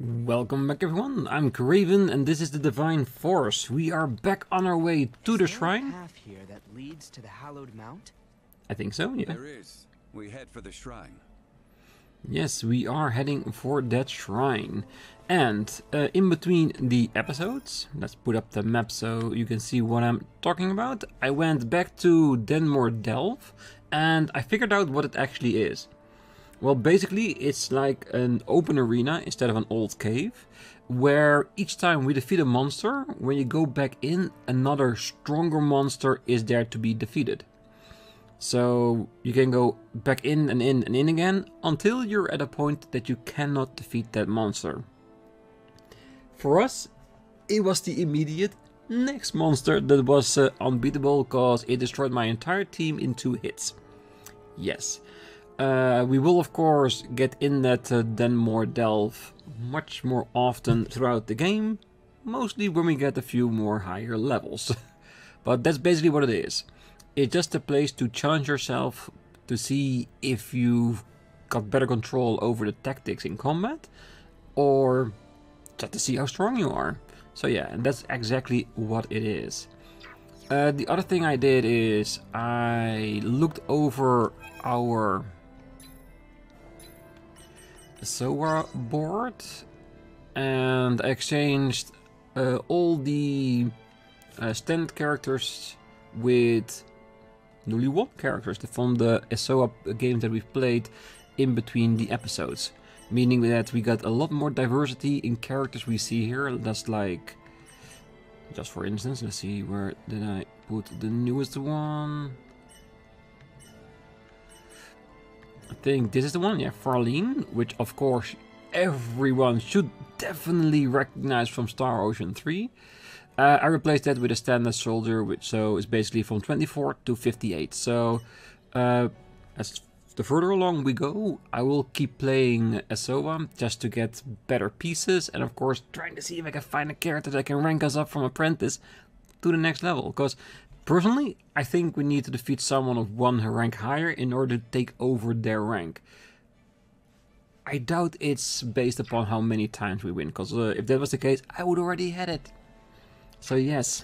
Welcome back everyone, I'm Craven and this is the Divine Force. We are back on our way to the shrine. Is there a path here that leads to the hallowed mount? I think so, yeah. There is. We head for the shrine. Yes, we are heading for that shrine. And in between the episodes, let's put up the map so you can see what I'm talking about. I went back to Denmore Delve and I figured out what it actually is. Well, basically, it's like an open arena instead of an old cave, where each time we defeat a monster, when you go back in, another stronger monster is there to be defeated. So you can go back in and in and in again, until you're at a point that you cannot defeat that monster. For us, it was the immediate next monster that was unbeatable, because it destroyed my entire team in 2 hits. Yes. We will of course get in that Denmore Delve much more often throughout the game, mostly when we get a few more higher levels. But that's basically what it is. It's just a place to challenge yourself to see if you've got better control over the tactics in combat, or just to see how strong you are. So yeah, and that's exactly what it is. The other thing I did is I looked over our SOA board and I exchanged all the standard characters with newly won characters from the SOA games that we've played in between the episodes, meaning that we got a lot more diversity in characters we see here. That's like, just for instance, let's see, where did I put the newest one? I think this is the one, yeah, Farlene, which of course everyone should definitely recognize from Star Ocean 3. I replaced that with a standard soldier, which so is basically from 24 to 58. So as the further along we go, I will keep playing SOA just to get better pieces, and of course trying to see if I can find a character that can rank us up from apprentice to the next level, because personally, I think we need to defeat someone of 1 rank higher in order to take over their rank. I doubt it's based upon how many times we win, because if that was the case, I would already had it. So yes.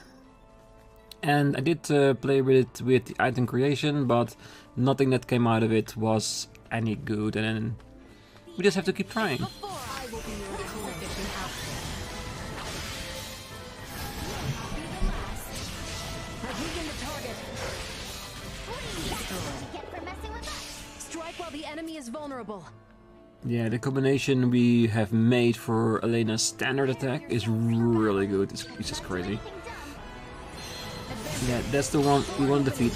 And I did play with it with the item creation, but nothing that came out of it was any good, and then we just have to keep trying. Is vulnerable. Yeah, the combination we have made for Elena's standard attack is really good. It's just crazy. Yeah, that's the one we want to defeat.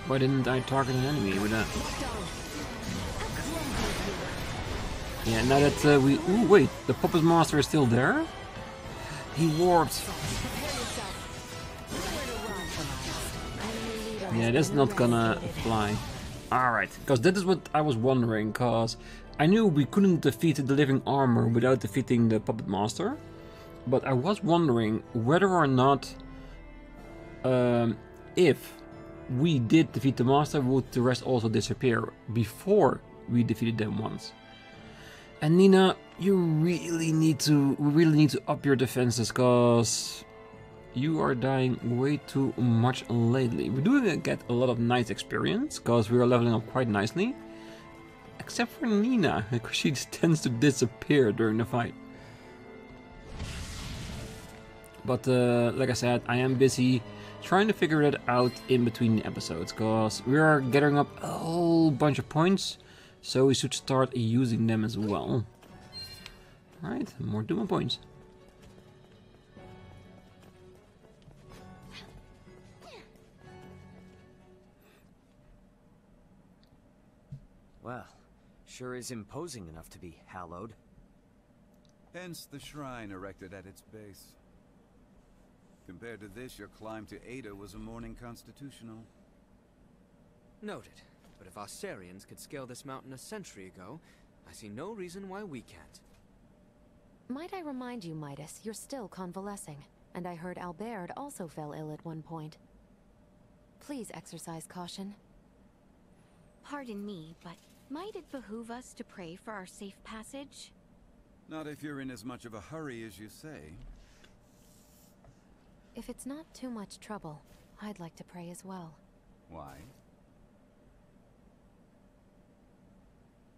Why didn't I target an enemy with that? Yeah, now that we... Ooh, wait, the Puppet Master is still there? He warped. Yeah, that's not gonna fly. Alright, because that is what I was wondering, because I knew we couldn't defeat the living armor without defeating the Puppet Master. But I was wondering whether or not, if we did defeat the Master, would the rest also disappear before we defeated them once. And Nina, we really need to up your defenses, cause you are dying way too much lately. We do get a lot of nice experience, cause we are leveling up quite nicely. Except for Nina, because she tends to disappear during the fight. But like I said, I am busy trying to figure it out in between the episodes, cause we are gathering up a whole bunch of points. So we should start using them as well. Right, more Duma points. Well, sure is imposing enough to be hallowed. Hence the shrine erected at its base. Compared to this, your climb to Ada was a morning constitutional. Noted. But if Aucerians could scale this mountain a century ago, I see no reason why we can't. Might I remind you, Midas, you're still convalescing, and I heard Albaird also fell ill at one point. Please exercise caution. Pardon me, but might it behoove us to pray for our safe passage? Not if you're in as much of a hurry as you say. If it's not too much trouble, I'd like to pray as well. Why?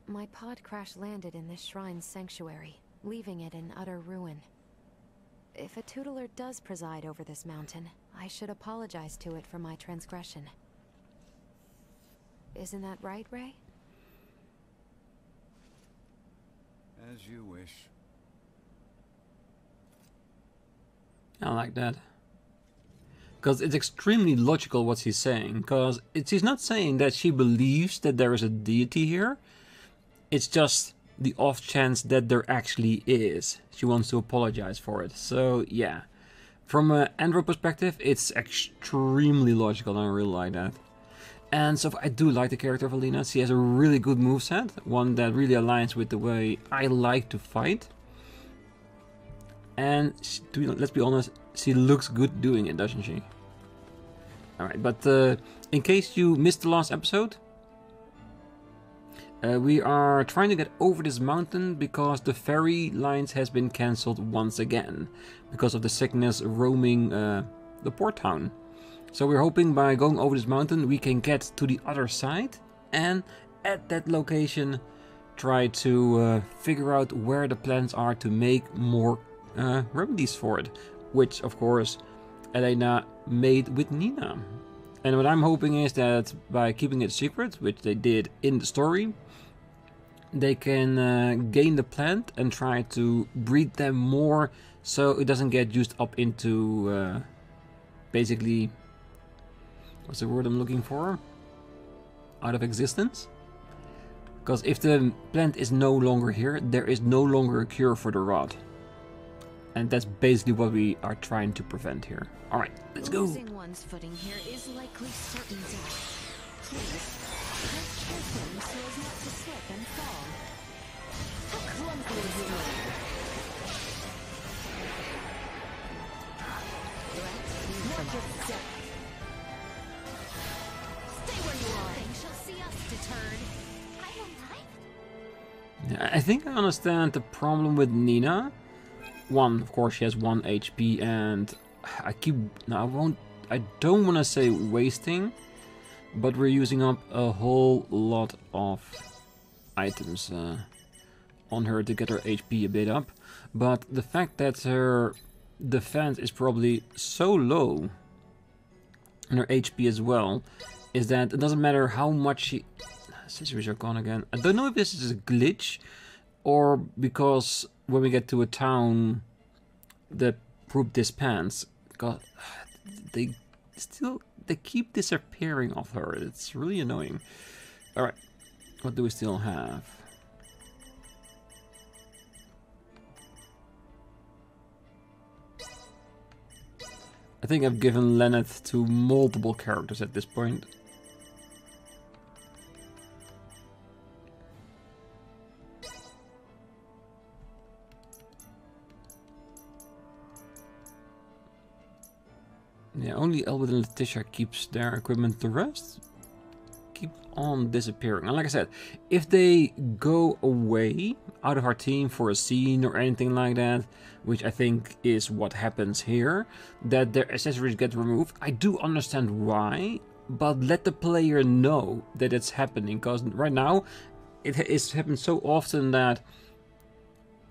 My pod crash landed in this shrine's sanctuary, leaving it in utter ruin. If a tutelar does preside over this mountain, I should apologize to it for my transgression. Isn't that right, Ray? As you wish. I like that. Because it's extremely logical what she's saying. Because she's not saying that she believes that there is a deity here. It's just the off chance that there actually is. She wants to apologize for it. So yeah, from an Android perspective, it's extremely logical, and I really like that. And so I do like the character of Alina. She has a really good moveset, one that really aligns with the way I like to fight. And she, let's be honest, she looks good doing it, doesn't she? Alright, but in case you missed the last episode, we are trying to get over this mountain because the ferry lines has been cancelled once again because of the sickness roaming the port town. So we're hoping by going over this mountain we can get to the other side and at that location try to figure out where the plans are to make more remedies for it, which of course Elena made with Nina. And what I'm hoping is that by keeping it secret, which they did in the story, they can gain the plant and try to breed them more so it doesn't get used up into basically, what's the word I'm looking for? Out of existence? Because if the plant is no longer here, there is no longer a cure for the rot. And that's basically what we are trying to prevent here. Alright, let's go! Losing one's footing here is likely certain death. Please, tread carefully so as not to slip and fall. How clumsy is your leg? Not your step. Stay where you are. They shall see us deterred. I'm alive? Yeah, I think I understand the problem with Nina. One, of course, she has 1 HP, and I don't want to say wasting, but we're using up a whole lot of items on her to get her HP a bit up. But the fact that her defense is probably so low, and her HP as well, is that it doesn't matter how much she... Accessories are gone again. I don't know if this is a glitch, or because when we get to a town the group disbands. God, they keep disappearing off her. It's really annoying. Alright, what do we still have? I think I've given Lenneth to multiple characters at this point. Yeah, only Albaird and Laeticia keeps their equipment. The rest keep on disappearing. And like I said, if they go away out of our team for a scene or anything like that, which I think is what happens here, that their accessories get removed, I do understand why, but let the player know that it's happening, because right now it's happened so often that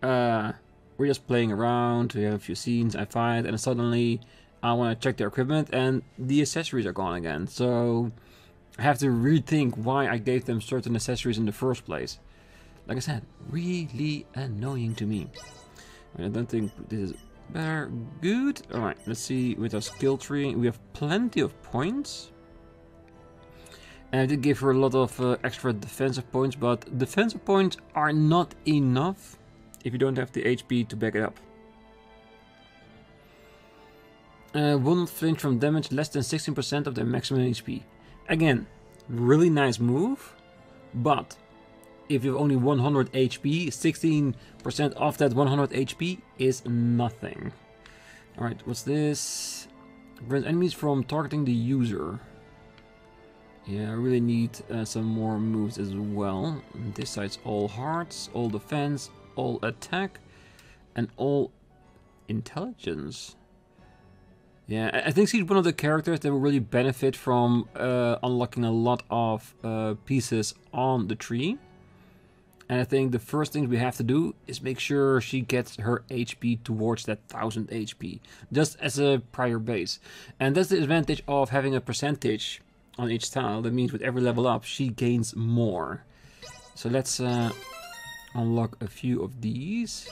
we're just playing around, we have a few scenes, I fight, and suddenly I want to check their equipment and the accessories are gone again. So I have to rethink why I gave them certain accessories in the first place. Like I said, really annoying to me. And I don't think this is better. Good. Alright, let's see with our skill tree. We have plenty of points. And I did give her a lot of extra defensive points, but defensive points are not enough if you don't have the HP to back it up. Will not flinch from damage less than 16% of their maximum HP. Again, really nice move, but if you have only 100 HP, 16% of that 100 HP is nothing. Alright, what's this? Prevents enemies from targeting the user. Yeah, I really need some more moves as well. This side's all hearts, all defense, all attack, and all intelligence. Yeah, I think she's one of the characters that will really benefit from unlocking a lot of pieces on the tree. And I think the first thing we have to do is make sure she gets her HP towards that 1000 HP, just as a prior base. And that's the advantage of having a percentage on each tile. That means with every level up, she gains more. So let's unlock a few of these.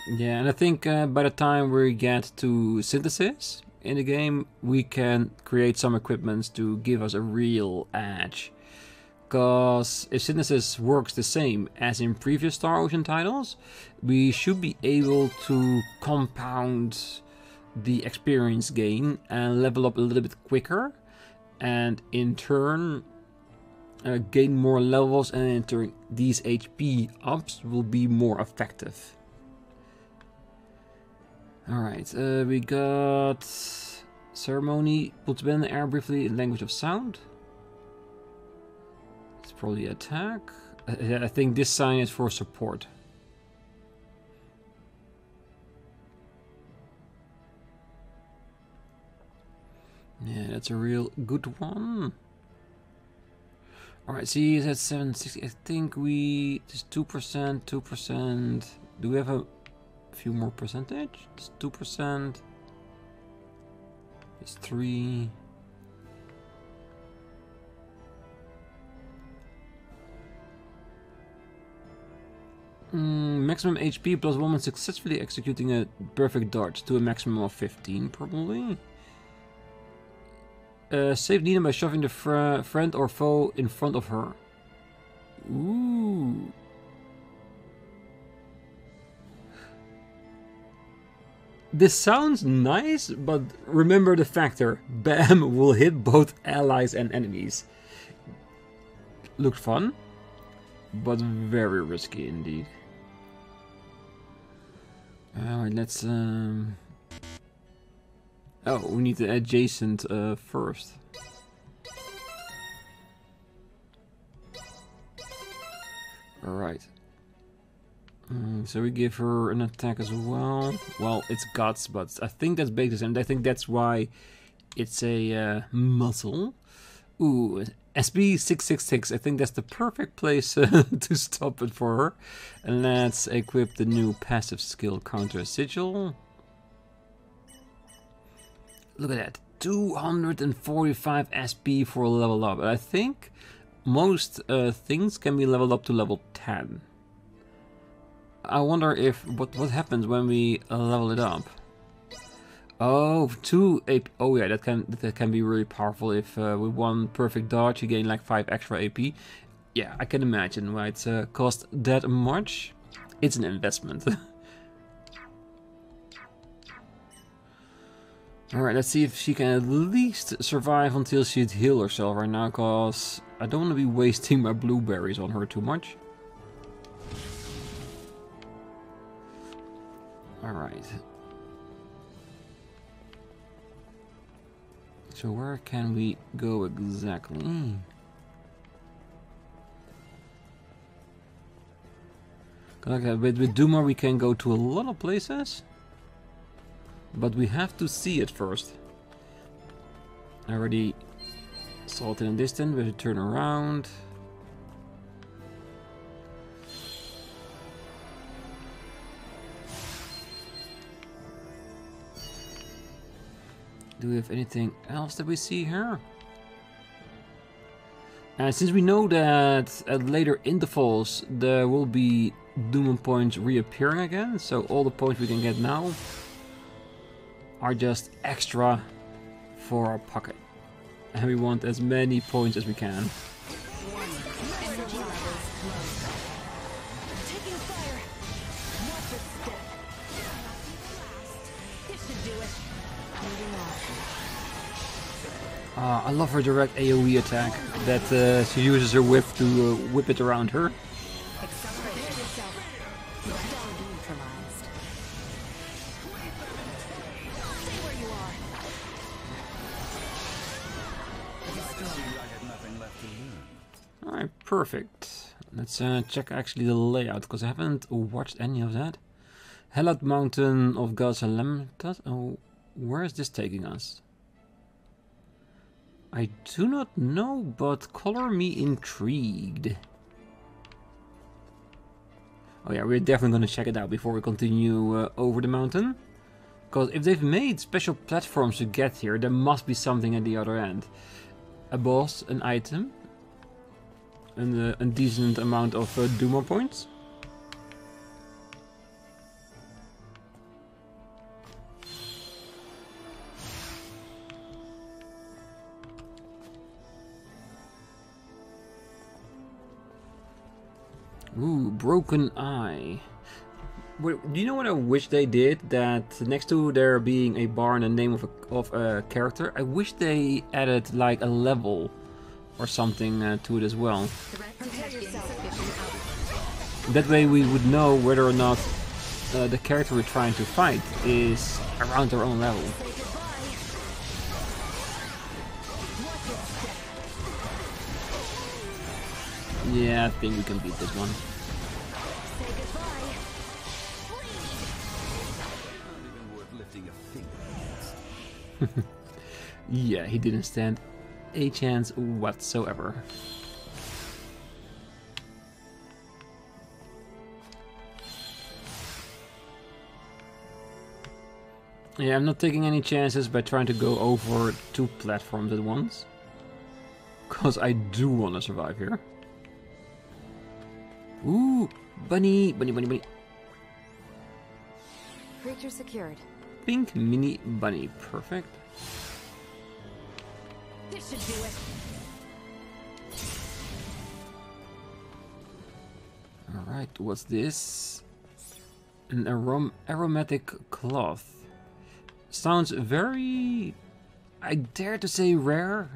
Yeah, and I think by the time we get to synthesis in the game, we can create some equipments to give us a real edge. Because if synthesis works the same as in previous Star Ocean titles, we should be able to compound the experience gain and level up a little bit quicker, and in turn gain more levels, and in turn these HP ups will be more effective. Alright, we got ceremony, puts in the air briefly in language of sound. It's probably attack. I think this sign is for support. Yeah, that's a real good one. Alright, see, it's at 760. I think we just 2%, 2%. Do we have a few more percentage? It's 2%. It's 3. Maximum HP plus 1 when successfully executing a perfect dodge to a maximum of 15, probably. Save Nina by shoving the friend or foe in front of her. Ooh. This sounds nice, but remember the factor. Bam will hit both allies and enemies. Looked fun, but very risky indeed. Alright, let's... Oh, we need the adjacent first. Alright. So we give her an attack as well. Well, it's guts, but I think that's baked in. I think that's why it's a muscle. Ooh, SB666. I think that's the perfect place to stop it for her. And let's equip the new passive skill, Counter Sigil. Look at that, 245 SP for a level up. I think most things can be leveled up to level 10. I wonder if what happens when we level it up. Oh, 2 AP. Oh yeah, that can be really powerful. If with one perfect dodge you gain like 5 extra AP. Yeah, I can imagine why it's cost that much. It's an investment. Alright, let's see if she can at least survive until she'd heal herself right now, cause I don't want to be wasting my blueberries on her too much. Alright. So where can we go exactly? Okay, with Duma we can go to a lot of places. But we have to see it first. I already saw it in a distance. We have to turn around. Do we have anything else that we see here? And since we know that at later intervals there will be Doom points reappearing again, so all the points we can get now are just extra for our pocket. And we want as many points as we can. I love her direct AoE attack that she uses her whip to whip it around her. Accelerate yourself. Don't neutralized. Stay where you are. I had nothing left to learn. Alright, perfect. Let's check actually the layout, because I haven't watched any of that. Hallowed Mountain of Gods and Lamentas. Oh, where is this taking us? I do not know, but color me intrigued. Oh yeah, we're definitely going to check it out before we continue over the mountain. Because if they've made special platforms to get here, there must be something at the other end. A boss, an item, and a decent amount of Duma points. Ooh, broken eye. Wait, do you know what I wish they did? That next to there being a bar and a name of a character, I wish they added like a level or something to it as well. That way we would know whether or not the character we're trying to fight is around their own level. Yeah, I think we can beat this one. Not even worth lifting a finger. Yeah, he didn't stand a chance whatsoever. Yeah, I'm not taking any chances by trying to go over 2 platforms at once. Because I do want to survive here. Ooh, bunny, bunny, bunny, bunny. Creature secured. Pink mini bunny, perfect. This should do it. Alright, what's this? An aromatic cloth. Sounds very... I dare to say rare.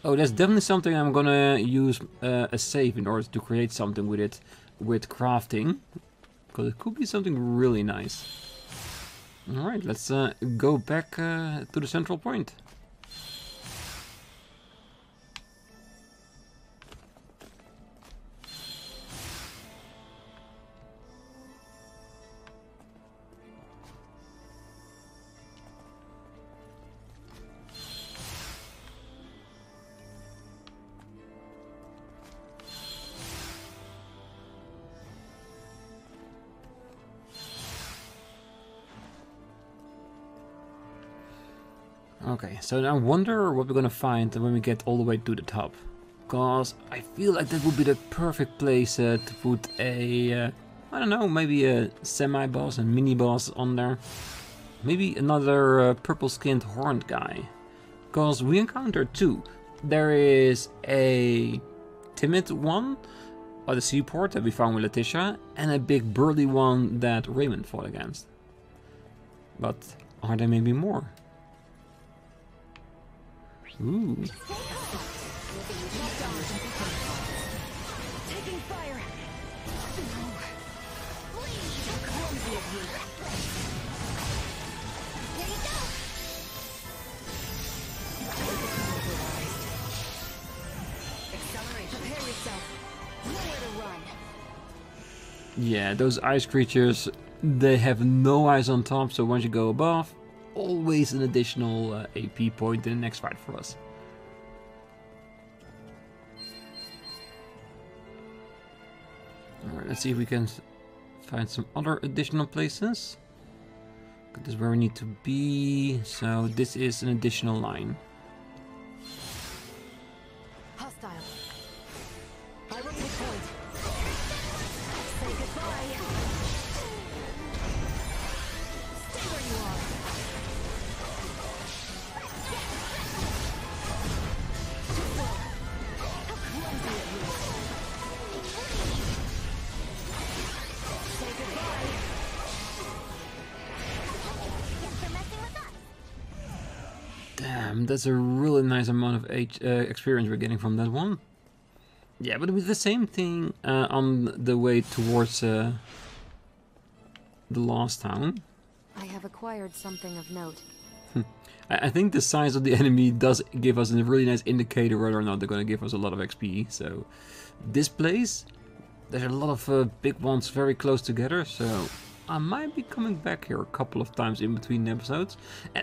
Oh, that's definitely something I'm gonna use a save in order to create something with it, with crafting. Because it could be something really nice. Alright, let's go back to the central point. Okay, so now I wonder what we're gonna find when we get all the way to the top. Because I feel like that would be the perfect place to put a, I don't know, maybe a semi-boss, a mini-boss on there. Maybe another purple-skinned horned guy. Because we encountered 2. There is a timid one at the seaport that we found with Laeticia, and a big burly one that Raymond fought against. But are there maybe more? Ooh. Taking fire. No. Please. How clumsy of you. Here you go. Accelerate. Prepare yourself. Nowhere to run. Yeah, those ice creatures, they have no eyes on top, so once you go above, always an additional AP point in the next fight for us. Alright, let's see if we can find some other additional places. This is where we need to be, so this is an additional line. Hostile. I will take point. Say goodbye. Stay where you are. How clumsy of you. Say goodbye. Thanks for messing with us. Damn. Damn, that's a really nice amount of experience we're getting from that one. Yeah, but with the same thing on the way towards the last town. I have acquired something of note. I think the size of the enemy does give us a really nice indicator whether or not they're going to give us a lot of XP. So this place, there's a lot of big ones very close together, so I might be coming back here a couple of times in between episodes.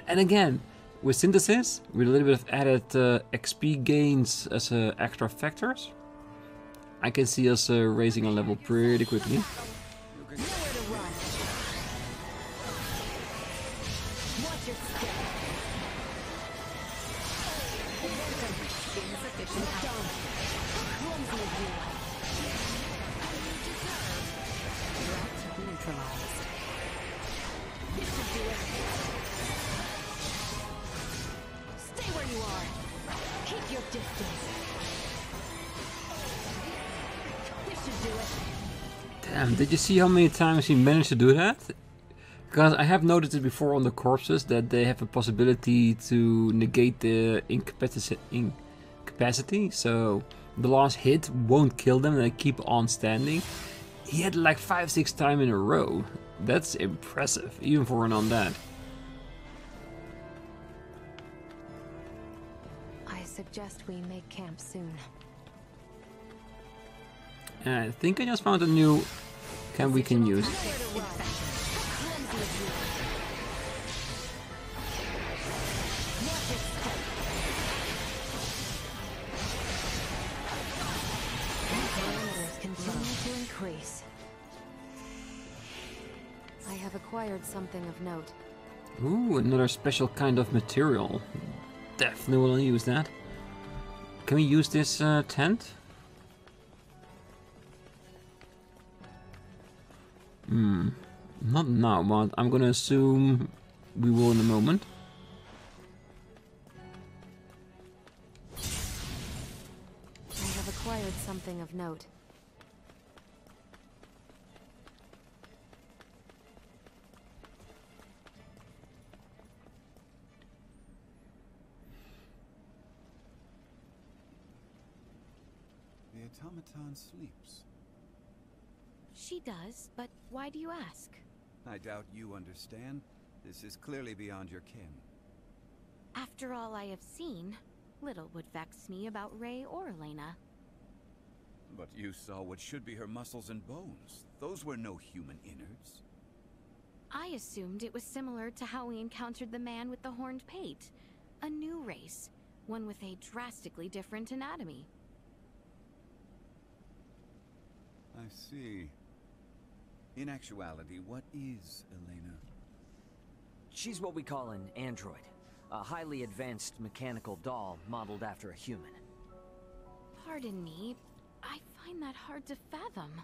And again, with synthesis, with a little bit of added XP gains as extra factors, I can see us raising a level pretty quickly. Nowhere to run. Watch your step. Insufficient done. Clumsy of you. Threat neutralized. This should do it. Stay where you are. Keep your distance. This should do it. Damn, did you see how many times he managed to do that? Because I have noticed it before on the corpses that they have a possibility to negate the incapacity, so the last hit won't kill them and they keep on standing. He had like 5-6 times in a row. That's impressive, even for an undead. I suggest we make camp soon. I think I just found a new camp we can use. Parameters continue to increase. I have acquired something of note. Ooh, another special kind of material. Definitely will use that. Can we use this tent? Not now, but I'm gonna assume we will in a moment. I have acquired something of note. The automaton sleeps. She does, but why do you ask? I doubt you understand. This is clearly beyond your ken. After all I have seen, little would vex me about Ray or Elena. But you saw what should be her muscles and bones. Those were no human innards. I assumed it was similar to how we encountered the man with the horned pate. A new race, one with a drastically different anatomy. I see. In actuality, what is Elena? She's what we call an android. A highly advanced mechanical doll modeled after a human. Pardon me, I find that hard to fathom.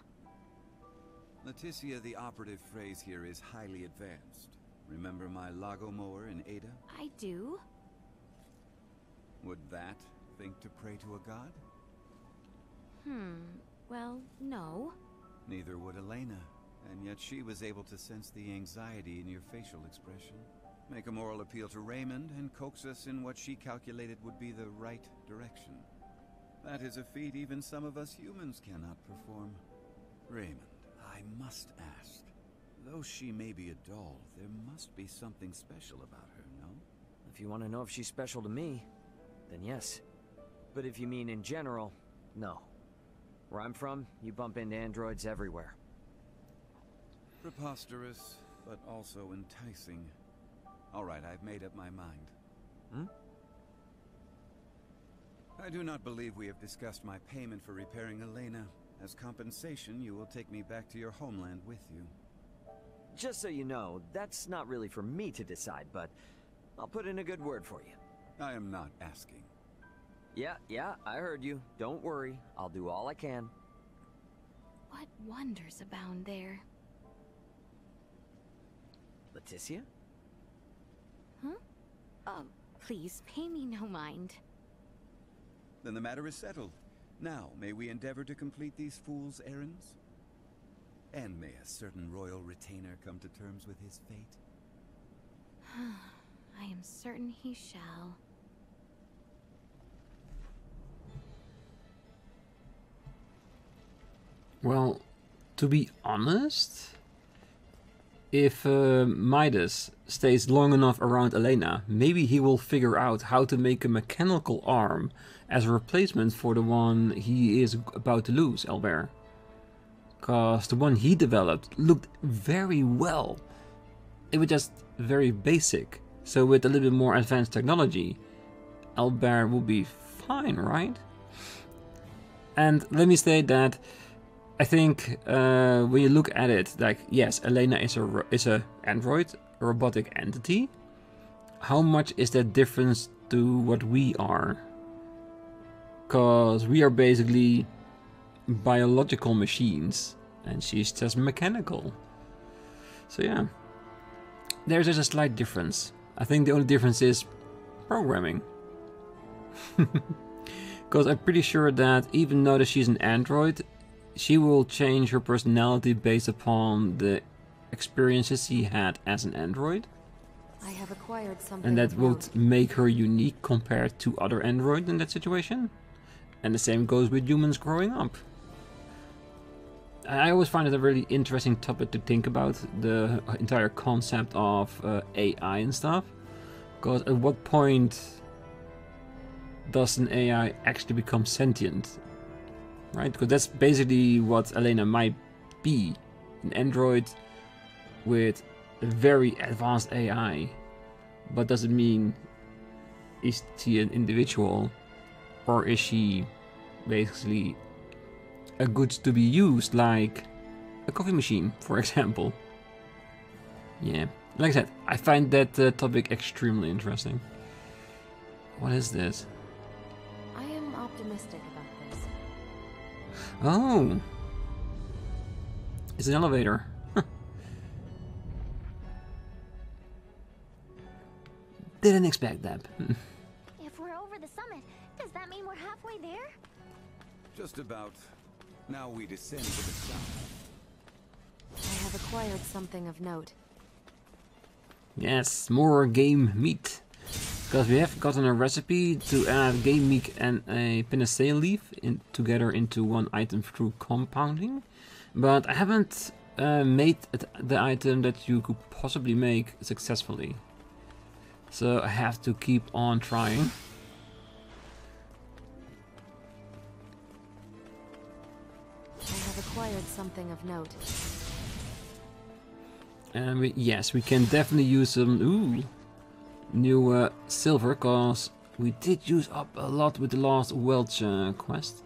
Laeticia, the operative phrase here is highly advanced. Remember my Lagomower in Ada? I do? Would that think to pray to a god? Well, no. Neither would Elena, and yet she was able to sense the anxiety in your facial expression, make a moral appeal to Raymond, and coax us in what she calculated would be the right direction. That is a feat even some of us humans cannot perform. Raymond, I must ask, though she may be a doll, there must be something special about her, no? If you want to know if she's special to me, then yes. But if you mean in general, no. Where I'm from, you bump into androids everywhere. Preposterous, but also enticing. All right, I've made up my mind. I do not believe we have discussed my payment for repairing Elena. As compensation, you will take me back to your homeland with you. Just so you know, that's not really for me to decide, but I'll put in a good word for you. I am not asking. Yeah, I heard you. Don't worry, I'll do all I can. What wonders abound there? Laeticia? Please, pay me no mind. Then the matter is settled. Now, may we endeavor to complete these fools' errands? And may a certain royal retainer come to terms with his fate? I am certain he shall. Well, to be honest, if Midas stays long enough around Elena, maybe he will figure out how to make a mechanical arm as a replacement for the one he is about to lose, Albaird. Because the one he developed looked very well. It was just very basic. So with a little bit more advanced technology, Albaird will be fine, right? And let me state that I think when you look at it, like, yes, Elena is a android, a robotic entity. How much is that difference to what we are? Because we are basically biological machines, and she's just mechanical. So yeah, there's just a slight difference. I think the only difference is programming. Because I'm pretty sure that even though that she's an android, she will change her personality based upon the experiences she had as an android. I have acquired something. And that would make her unique compared to other androids in that situation. And the same goes with humans growing up. I always find it a really interesting topic to think about, the entire concept of AI and stuff. Because at what point does an AI actually become sentient? Right? Because that's basically what Elena might be. An android with a very advanced AI. But does it mean, is she an individual? Or is she basically a goods to be used, like a coffee machine, for example? Yeah, like I said, I find that topic extremely interesting. What is this? I am optimistic about this. Oh, it's an elevator. Didn't expect that. If we're over the summit, does that mean we're halfway there? Just about. Now we descend to the south. I have acquired something of note. Yes, more game meat. Because we have gotten a recipe to add game meat and a panacea leaf together into one item through compounding. But I haven't made the item that you could possibly make successfully. So I have to keep on trying. I have acquired something of note. And yes, we can definitely use some new silver, because we did use up a lot with the last Welch quest.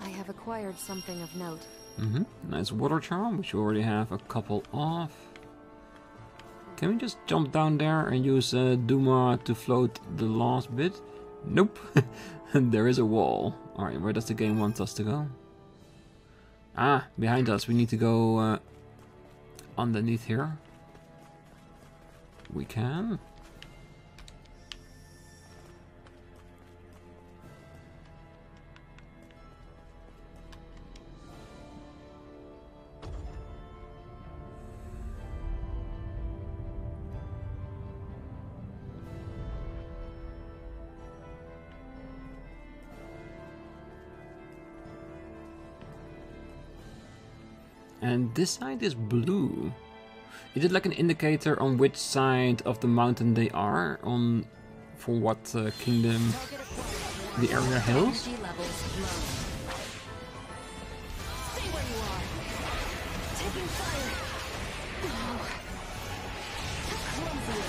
I have acquired something of note. Nice water charm, which we already have a couple of. Can we just jump down there and use Duma to float the last bit? Nope. There is a wall. Alright, where does the game want us to go? Ah, behind us. We need to go underneath here. We can. And this side is blue. Is it like an indicator on which side of the mountain they are? On for what kingdom the area hails? Energy levels low. Stay where you are. Taking fire. Oh. How clumsy of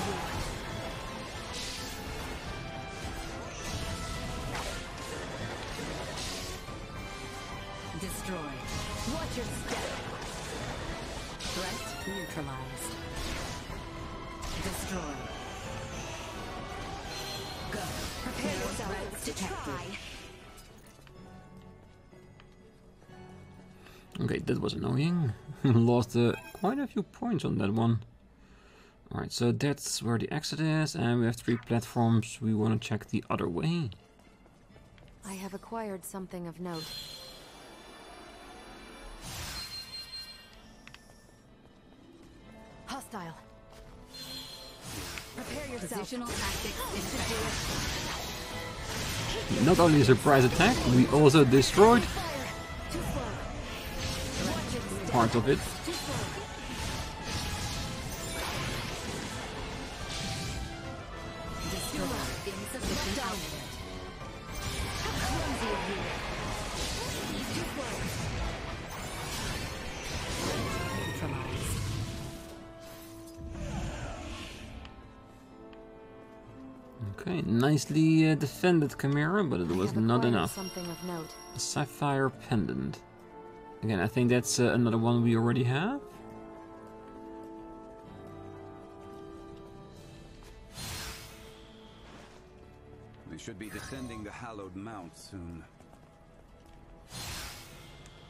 you. Destroy. Watch your step. Threat neutralized. Destroy. Go. Prepare yourself to try. Okay, that was annoying. Lost quite a few points on that one. Alright, so that's where the exit is, and we have 3 platforms. We want to check the other way. I have acquired something of note. Hostile. Prepare yourself. Positional tactics in effect. Not only a surprise attack, we also destroyed part of it. Okay, nicely defended, Chimera, but it was not enough. Something of note. A sapphire pendant. Again, I think that's another one we already have. We should be descending the hallowed mount soon.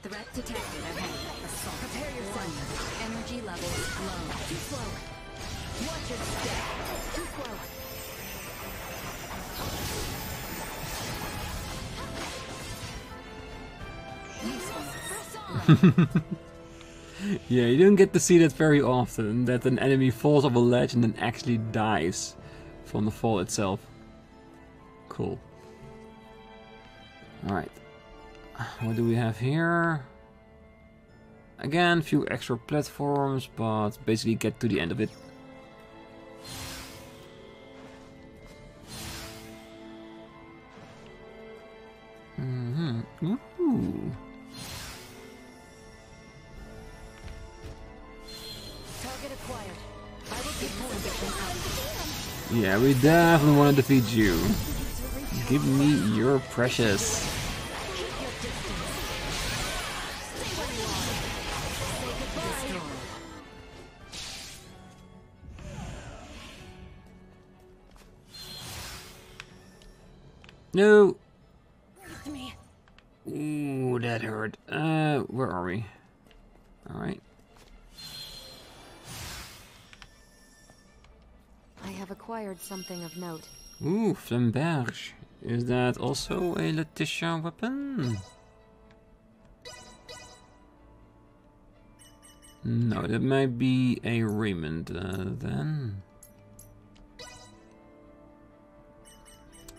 Threat detected ahead. Assault. Prepare yourself. Energy levels low. Too slow. Watch your step. Too slow. Yeah, you don't get to see that very often, that an enemy falls off a ledge and then actually dies from the fall itself. Cool. Alright. What do we have here? Again, a few extra platforms, but basically get to the end of it. Ooh. Target acquired. I will take point. Yeah, we definitely want to defeat you. Give me your precious. No. Ooh, that hurt. Where are we? Alright. I have acquired something of note. Ooh, Flamberge. Is that also a Laeticia weapon? No, that might be a Raymond then.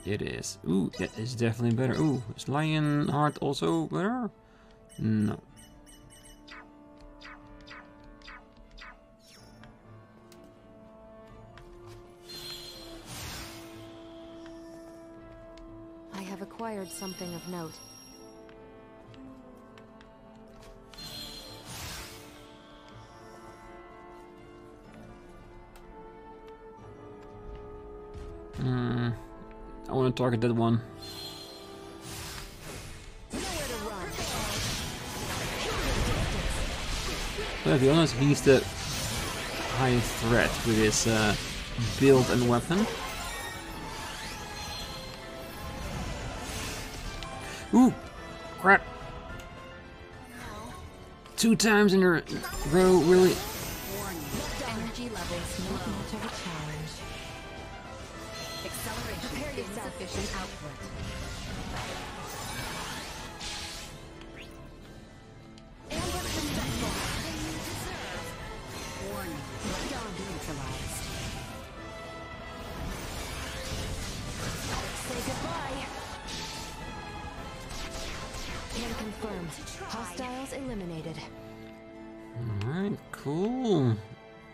It is. Ooh, that is definitely better. Ooh, is Lionheart also better? No. I have acquired something of note. I want to target that one. Well, to be honest, he's the highest threat with his build and weapon. Ooh! Crap! 2 times in a row, really? Energy levels not much of a challenge. Acceleration. Prepare yourself. Insufficient output. Ambush successful. Warning. Dog neutralized. Say goodbye. Can confirm. Hostiles eliminated. Alright, cool.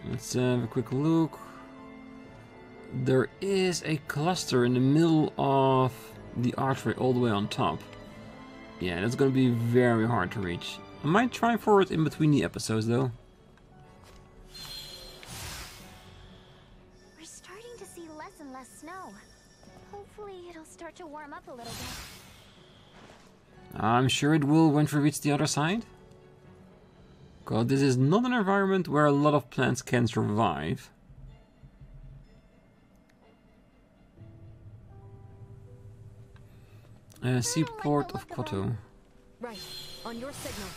Let's have a quick look. There is a cluster in the middle of the archway all the way on top. Yeah, that's gonna be very hard to reach. I might try for it in between the episodes though. We're starting to see less and less snow. Hopefully it'll start to warm up a little bit. I'm sure it will once we reach the other side. God, this is not an environment where a lot of plants can survive. Seaport of Cotto. Right, on your signal.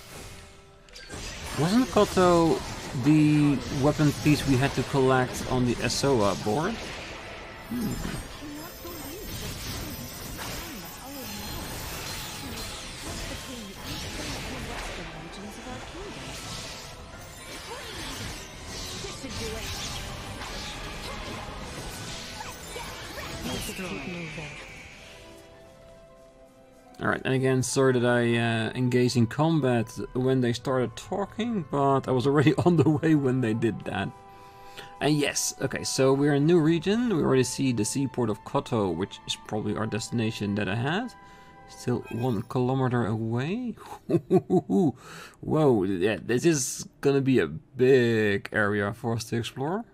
Wasn't Cotto the weapon piece we had to collect on the Esoa board? Alright, and again, sorry that I engaged in combat when they started talking, but I was already on the way when they did that. And yes, okay, so we're in a new region. We already see the seaport of Cotto, which is probably our destination that I had. Still 1 kilometer away. Whoa, yeah, this is gonna be a big area for us to explore.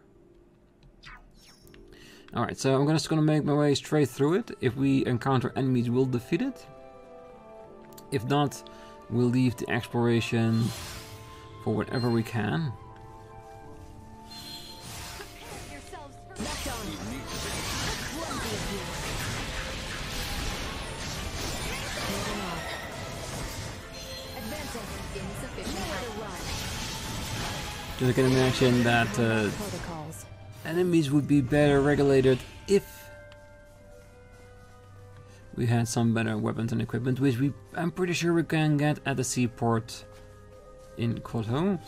Alright, so I'm just gonna make my way straight through it. If we encounter enemies, we'll defeat it. If not, we'll leave the exploration for whenever we can. Just I can imagine that enemies would be better regulated if we had some better weapons and equipment, which I'm pretty sure we can get at the seaport in Cotto.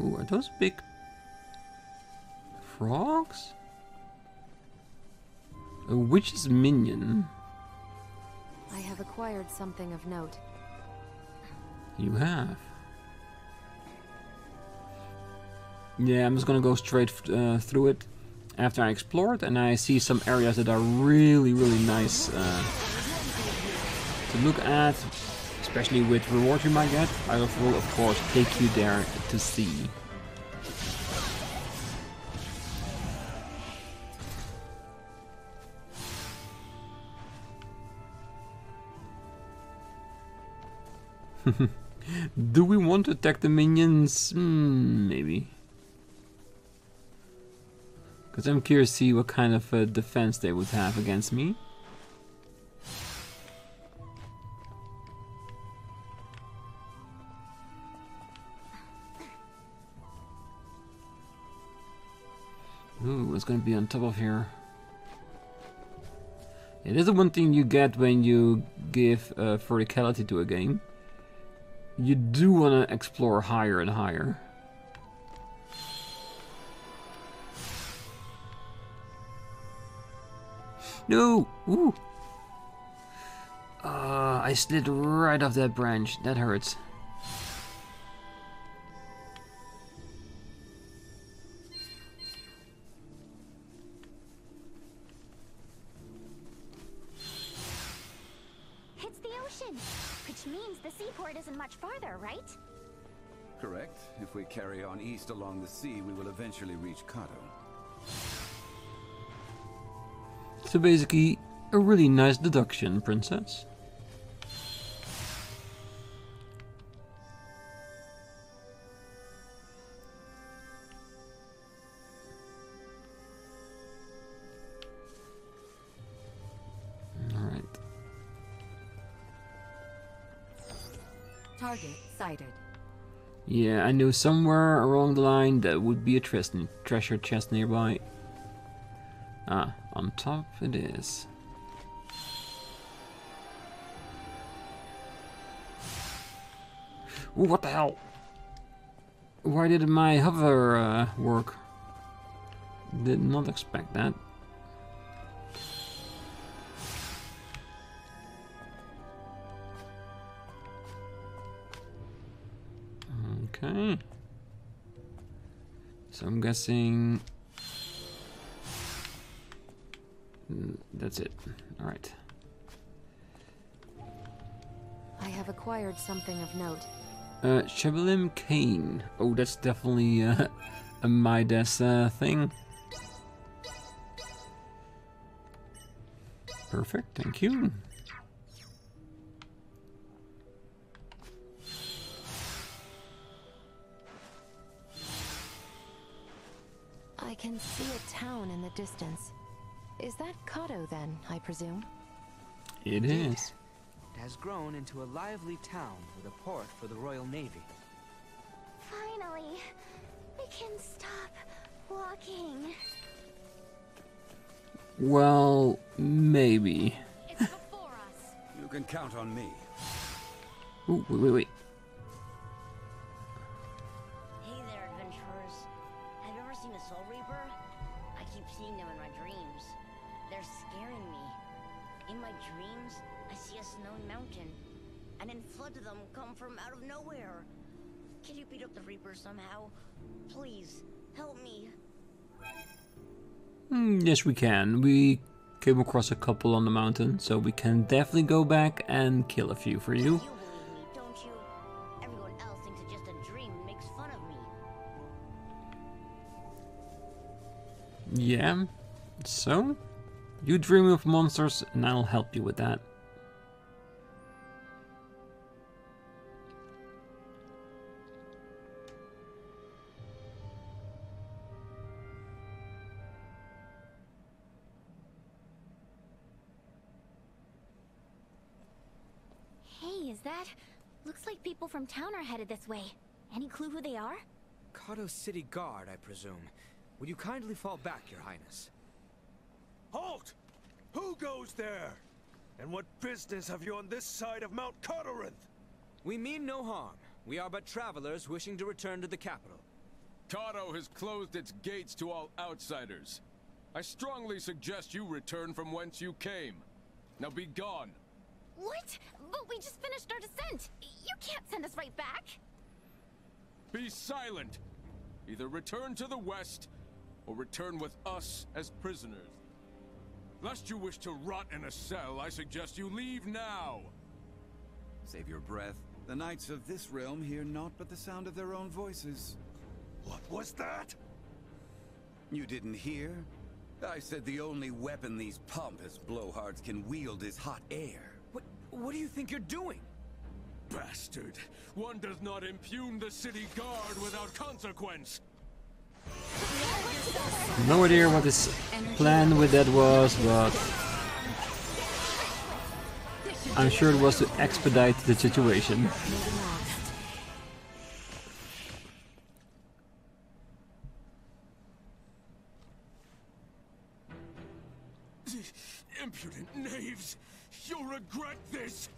Ooh, are those big frogs? A witch's minion. I have acquired something of note. You have. Yeah, I'm just gonna go straight through it after I explored, and I see some areas that are really nice to look at, especially with rewards you might get. I will of course take you there to see. Do we want to attack the minions? Maybe. Because I'm curious to see what kind of defense they would have against me. Ooh, what's going to be on top of here? It is the one thing you get when you give verticality to a game. You do want to explore higher and higher. No! Ooh! I slid right off that branch. That hurts. It's the ocean, which means the seaport isn't much farther, right? Correct. If we carry on east along the sea, we will eventually reach Cotto. So basically, a really nice deduction, princess. Alright. Target sighted. Yeah, I knew somewhere along the line that would be a treasure chest nearby. Ah, on top it is. Ooh, what the hell? Why did my hover work? Did not expect that. Okay. So I'm guessing that's it. All right. I have acquired something of note. Shabalim Cane. Oh, that's definitely a Midas thing. Perfect, thank you. I can see a town in the distance. Is that Cotto then, I presume? It is. It has grown into a lively town with a port for the Royal Navy. Finally, we can stop walking. Well, maybe. It's before us. You can count on me. Ooh, wait. Hey there, adventurers. Have you ever seen a Soul Reaper? I keep seeing them in my dreams. my dreams, I see a snowy mountain. And then floods of them come from out of nowhere. Can you beat up the Reaper somehow? Please, help me. Yes, we can. We came across a couple on the mountain, so we can definitely go back and kill a few for you. You believe me, don't you? Everyone else thinks it's just a dream and makes fun of me. Yeah, so you dream of monsters and I'll help you with that. Hey, is that? Looks like people from town are headed this way. Any clue who they are? Cotto City Guard, I presume. Would you kindly fall back, Your Highness? Halt! Who goes there? And what business have you on this side of Mount Cottorinth? We mean no harm. We are but travelers wishing to return to the capital. Cotto has closed its gates to all outsiders. I strongly suggest you return from whence you came. Now be gone. What? But we just finished our descent. You can't send us right back. Be silent. Either return to the west, or return with us as prisoners. Lest you wish to rot in a cell, I suggest you leave now. Save your breath. The knights of this realm hear naught but the sound of their own voices. What was that? You didn't hear? I said the only weapon these pompous blowhards can wield is hot air. What do you think you're doing? Bastard! One does not impugn the city guard without consequence! No idea what his plan with that was, but I'm sure it was to expedite the situation. Impudent knaves! You'll regret this!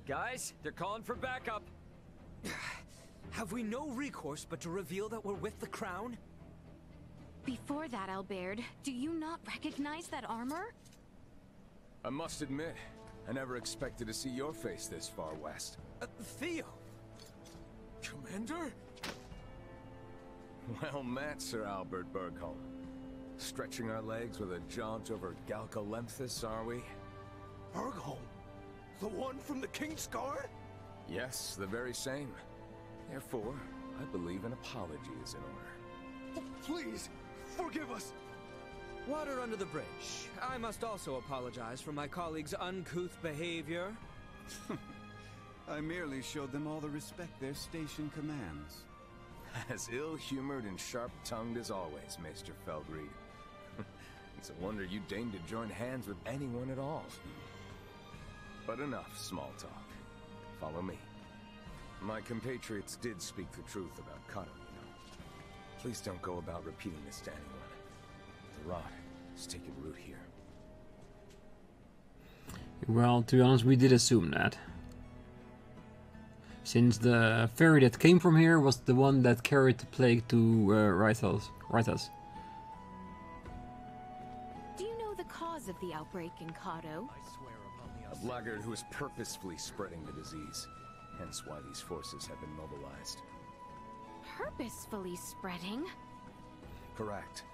Guys, they're calling for backup. Have we no recourse but to reveal that we're with the crown? Before that, Albaird, do you not recognize that armor? I must admit, I never expected to see your face this far west. Theo! Commander? Well met, Sir Albaird Bergholm. Stretching our legs with a jaunt over Galcolemphus, are we? Bergholm? The one from the King's Guard? Yes, the very same. Therefore, I believe an apology is in order. Please, forgive us! Water under the bridge. I must also apologize for my colleague's uncouth behavior. I merely showed them all the respect their station commands. As ill-humored and sharp-tongued as always, Maester Felgreed. It's a wonder you deigned to join hands with anyone at all. But enough small talk. Follow me. My compatriots did speak the truth about Cotto, you know. Please don't go about repeating this to anyone. The rot has taken root here. Well, to be honest, we did assume that. Since the fairy that came from here was the one that carried the plague to Wreathed. Do you know the cause of the outbreak in Cotto? A blackguard who is purposefully spreading the disease. Hence why these forces have been mobilized. Purposefully spreading? Correct.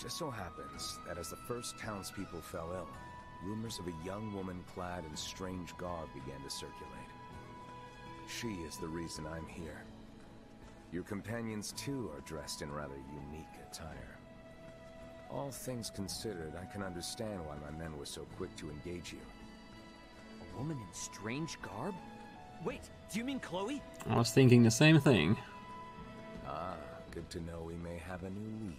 Just so happens that as the first townspeople fell ill, rumors of a young woman clad in strange garb began to circulate. She is the reason I'm here. Your companions too are dressed in rather unique attire. All things considered, I can understand why my men were so quick to engage you. A woman in strange garb? Wait, do you mean Chloe? I was thinking the same thing. Ah, good to know we may have a new lead.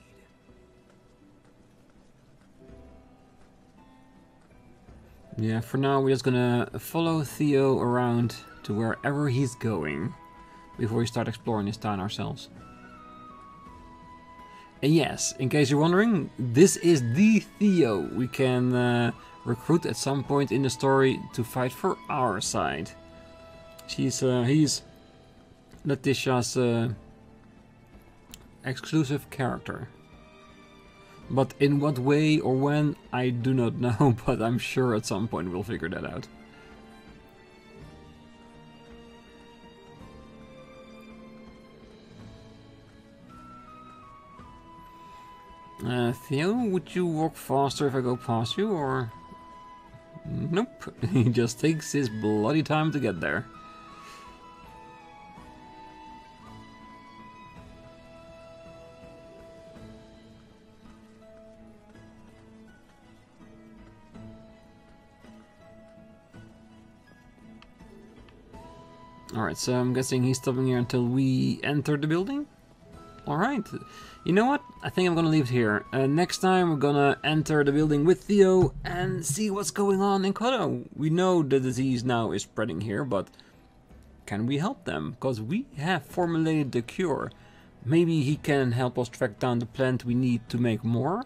Yeah, for now we're just gonna follow Theo around to wherever he's going before we start exploring this town ourselves. And yes, in case you're wondering, this is the Theo we can recruit at some point in the story to fight for our side. He's Leticia's exclusive character. But in what way or when, I do not know, but I'm sure at some point we'll figure that out. Theo, would you walk faster if I go past you, or... Nope, he just takes his bloody time to get there. Alright, so I'm guessing he's stopping here until we enter the building? Alright, you know what? I think I'm gonna leave it here. Next time we're gonna enter the building with Theo and see what's going on in Cotto. We know the disease now is spreading here, but can we help them? Because we have formulated the cure. Maybe he can help us track down the plant we need to make more,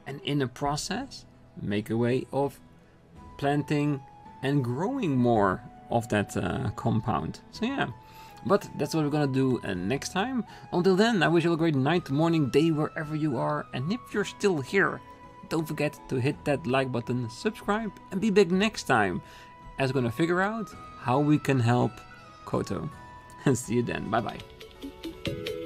and in the process, make a way of planting and growing more of that compound. So yeah, but that's what we're gonna do next time. Until then, I wish you a great night, morning, day, wherever you are, and if you're still here, don't forget to hit that like button, subscribe, and be back next time as we're gonna figure out how we can help Cotto. And see you then, bye bye.